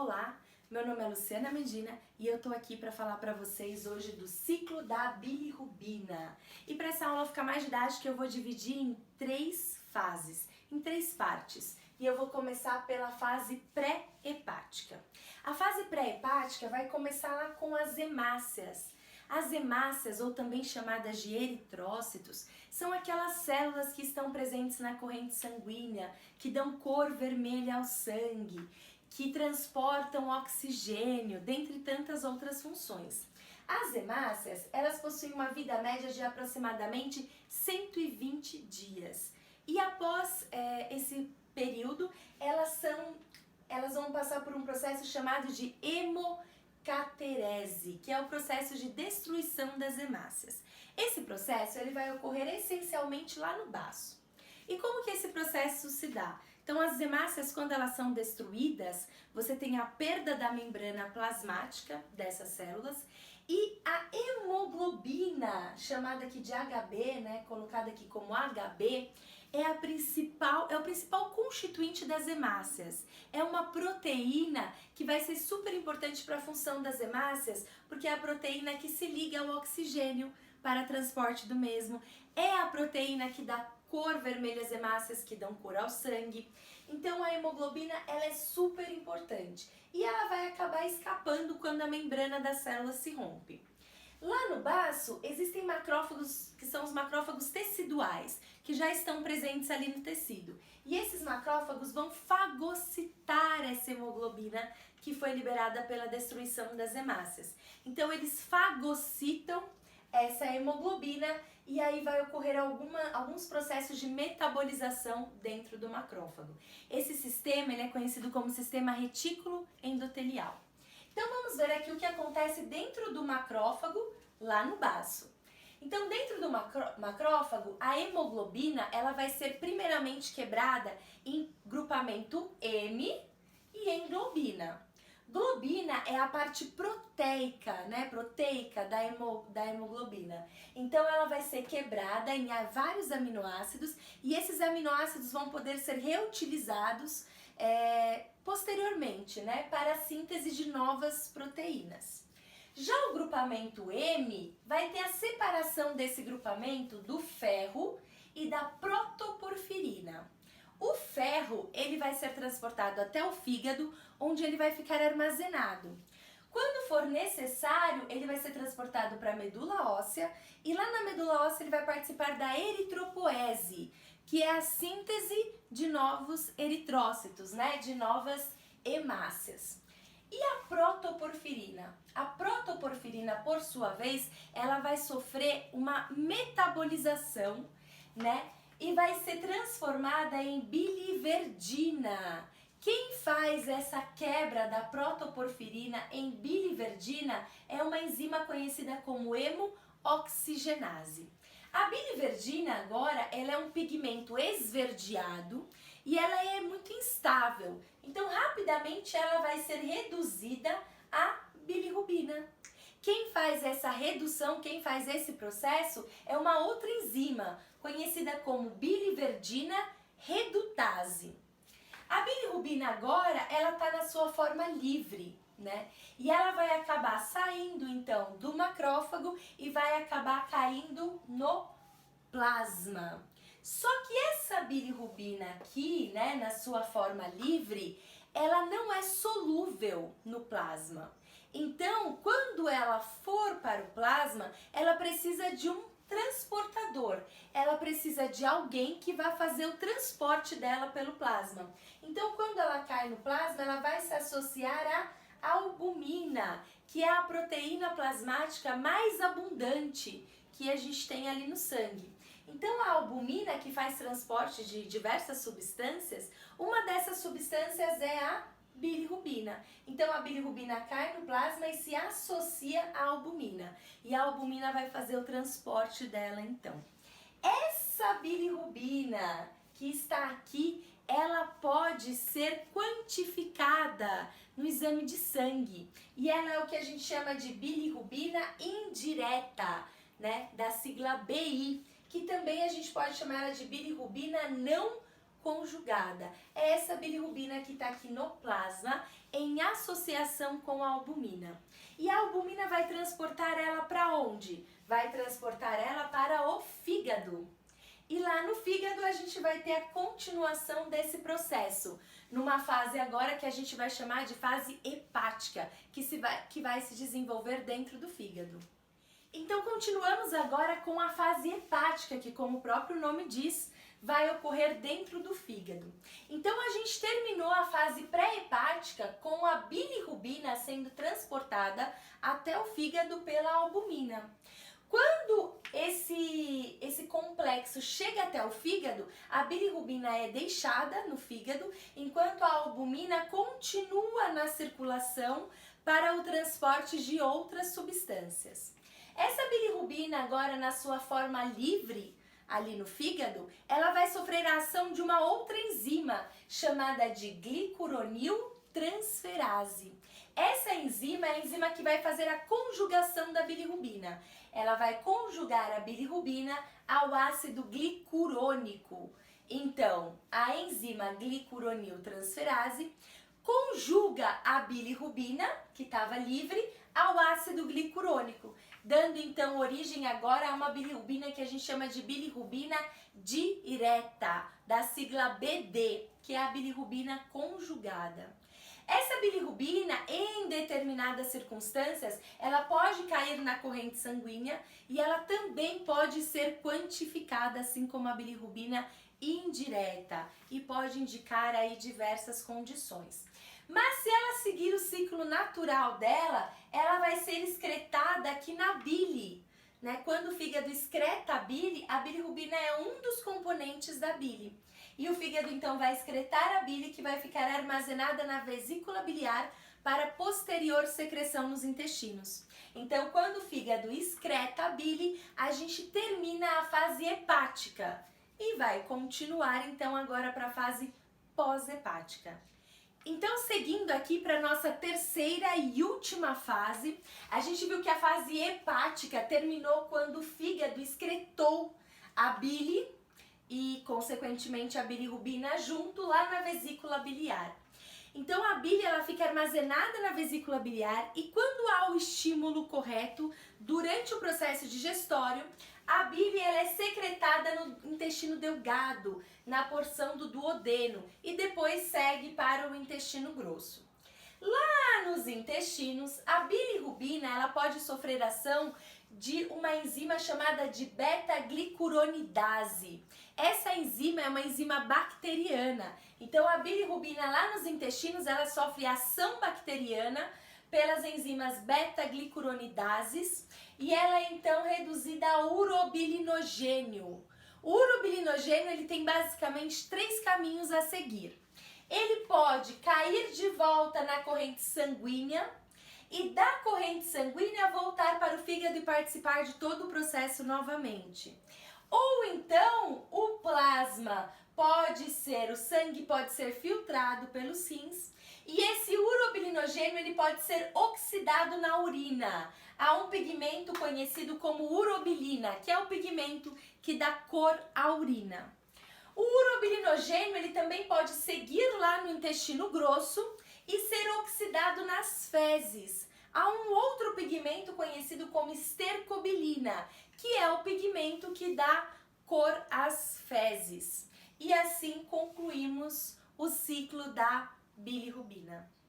Olá, meu nome é Luciana Medina e eu tô aqui para falar para vocês hoje do ciclo da bilirrubina. E para essa aula ficar mais didática, eu vou dividir em três fases, em três partes. E eu vou começar pela fase pré-hepática. A fase pré-hepática vai começar lá com as hemácias. As hemácias, ou também chamadas de eritrócitos, são aquelas células que estão presentes na corrente sanguínea, que dão cor vermelha ao sangue, que transportam oxigênio, dentre tantas outras funções. As hemácias, elas possuem uma vida média de aproximadamente 120 dias. E após esse período, elas vão passar por um processo chamado de hemocaterese, que é o processo de destruição das hemácias. Esse processo ele vai ocorrer essencialmente lá no baço. E como que esse processo se dá? Então, as hemácias, quando elas são destruídas, você tem a perda da membrana plasmática dessas células e a hemoglobina, chamada aqui de HB, né, colocada aqui como HB, é o principal constituinte das hemácias. É uma proteína que vai ser super importante para a função das hemácias, porque é a proteína que se liga ao oxigênio para transporte do mesmo. É a proteína que dá cor vermelha às hemácias, que dão cor ao sangue. Então a hemoglobina ela é super importante e ela vai acabar escapando quando a membrana da célula se rompe. Lá no baço existem macrófagos, que são os macrófagos teciduais, que já estão presentes ali no tecido. E esses macrófagos vão fagocitar essa hemoglobina que foi liberada pela destruição das hemácias. Então eles fagocitam essa hemoglobina e aí vai ocorrer alguns processos de metabolização dentro do macrófago. Esse sistema ele é conhecido como sistema retículo endotelial. Então vamos ver aqui o que acontece dentro do macrófago lá no baço. Então dentro do macrófago a hemoglobina ela vai ser primeiramente quebrada em grupamento M e em globina. Globina é a parte proteica, né, da hemoglobina. Então ela vai ser quebrada em vários aminoácidos e esses aminoácidos vão poder ser reutilizados posteriormente, né, para a síntese de novas proteínas. Já o grupamento M vai ter a separação desse grupamento do ferro e da protoporfirina. O ferro ele vai ser transportado até o fígado, onde ele vai ficar armazenado. Quando for necessário, ele vai ser transportado para a medula óssea e lá na medula óssea ele vai participar da eritropoese, que é a síntese de novos eritrócitos, né, de novas hemácias. E a protoporfirina? A protoporfirina, por sua vez, ela vai sofrer uma metabolização, né, e vai ser transformada em biliverdina. Quem faz essa quebra da protoporfirina em biliverdina é uma enzima conhecida como hemooxigenase. A biliverdina agora ela é um pigmento esverdeado e ela é muito instável. Então rapidamente ela vai ser reduzida a bilirrubina. Quem faz essa redução, quem faz esse processo é uma outra enzima conhecida como biliverdina redutase. A bilirrubina agora, ela está na sua forma livre, né? E ela vai acabar saindo então do macrófago e vai acabar caindo no plasma. Só que essa bilirrubina aqui, né, na sua forma livre, ela não é solúvel no plasma. Então, quando ela for para o plasma, ela precisa de um transportador. Ela precisa de alguém que vai fazer o transporte dela pelo plasma. Então, quando ela cai no plasma, ela vai se associar à albumina, que é a proteína plasmática mais abundante que a gente tem ali no sangue. Então, a albumina, que faz transporte de diversas substâncias, uma dessas substâncias é a bilirrubina. Então a bilirrubina cai no plasma e se associa à albumina. E a albumina vai fazer o transporte dela então. Essa bilirrubina que está aqui, ela pode ser quantificada no exame de sangue. E ela é o que a gente chama de bilirrubina indireta, né? Da sigla BI, que também a gente pode chamar ela de bilirrubina não conjugada. É essa bilirrubina que está aqui no plasma em associação associação com a albumina. E a albumina vai transportar ela para onde? Vai transportar ela para o fígado. E lá no fígado a gente vai ter a continuação desse processo, numa fase agora que a gente vai chamar de fase hepática, que vai se desenvolver dentro do fígado. Então continuamos agora com a fase hepática, que como o próprio nome diz, vai ocorrer dentro do fígado. Então a gente terminou a fase pré-hepática com a bilirrubina sendo transportada até o fígado pela albumina. Quando esse complexo chega até o fígado, a bilirrubina é deixada no fígado, enquanto a albumina continua na circulação para o transporte de outras substâncias. Essa bilirrubina agora na sua forma livre, ali no fígado, ela vai sofrer a ação de uma outra enzima, chamada de glicuroniltransferase. Essa enzima é a enzima que vai fazer a conjugação da bilirrubina. Ela vai conjugar a bilirrubina ao ácido glicurônico. Então, a enzima glicuroniltransferase conjuga a bilirrubina, que estava livre, ao ácido glicurônico, dando então origem agora a uma bilirrubina que a gente chama de bilirrubina direta, da sigla BD, que é a bilirrubina conjugada. Essa bilirrubina, em determinadas circunstâncias, ela pode cair na corrente sanguínea e ela também pode ser quantificada, assim como a bilirrubina indireta, e pode indicar aí diversas condições. Mas se ela seguir o ciclo natural dela, ela vai ser excretada aqui na bile, né? Quando o fígado excreta a bilirrubina é um dos componentes da bile. E o fígado então vai excretar a bile, que vai ficar armazenada na vesícula biliar para posterior secreção nos intestinos. Então, quando o fígado excreta a bile, a gente termina a fase hepática e vai continuar então agora para a fase pós-hepática. Então, seguindo aqui para a nossa terceira e última fase, a gente viu que a fase hepática terminou quando o fígado excretou a bile e, consequentemente, a bilirrubina junto lá na vesícula biliar. Então, a bile ela fica armazenada na vesícula biliar e quando há o estímulo correto, durante o processo digestório, a bile ela é secretada no intestino delgado, na porção do duodeno, e depois segue para o intestino grosso. Lá nos intestinos, a bilirrubina ela pode sofrer ação de uma enzima chamada de beta-glicuronidase. Essa enzima é uma enzima bacteriana. Então a bilirrubina lá nos intestinos ela sofre ação bacteriana pelas enzimas beta-glicuronidases e ela é então reduzida a urobilinogênio. O urobilinogênio ele tem basicamente 3 caminhos a seguir. Ele pode cair de volta na corrente sanguínea e da corrente sanguínea voltar para o fígado e participar de todo o processo novamente. Ou então o plasma o sangue pode ser filtrado pelos rins e esse urobilinogênio ele pode ser oxidado na urina. Há um pigmento conhecido como urobilina, que é o pigmento que dá cor à urina. O urobilinogênio ele também pode seguir lá no intestino grosso e ser oxidado nas fezes. Há um outro pigmento conhecido como estercobilina, que é o pigmento que dá cor às fezes. E assim concluímos o ciclo da bilirrubina.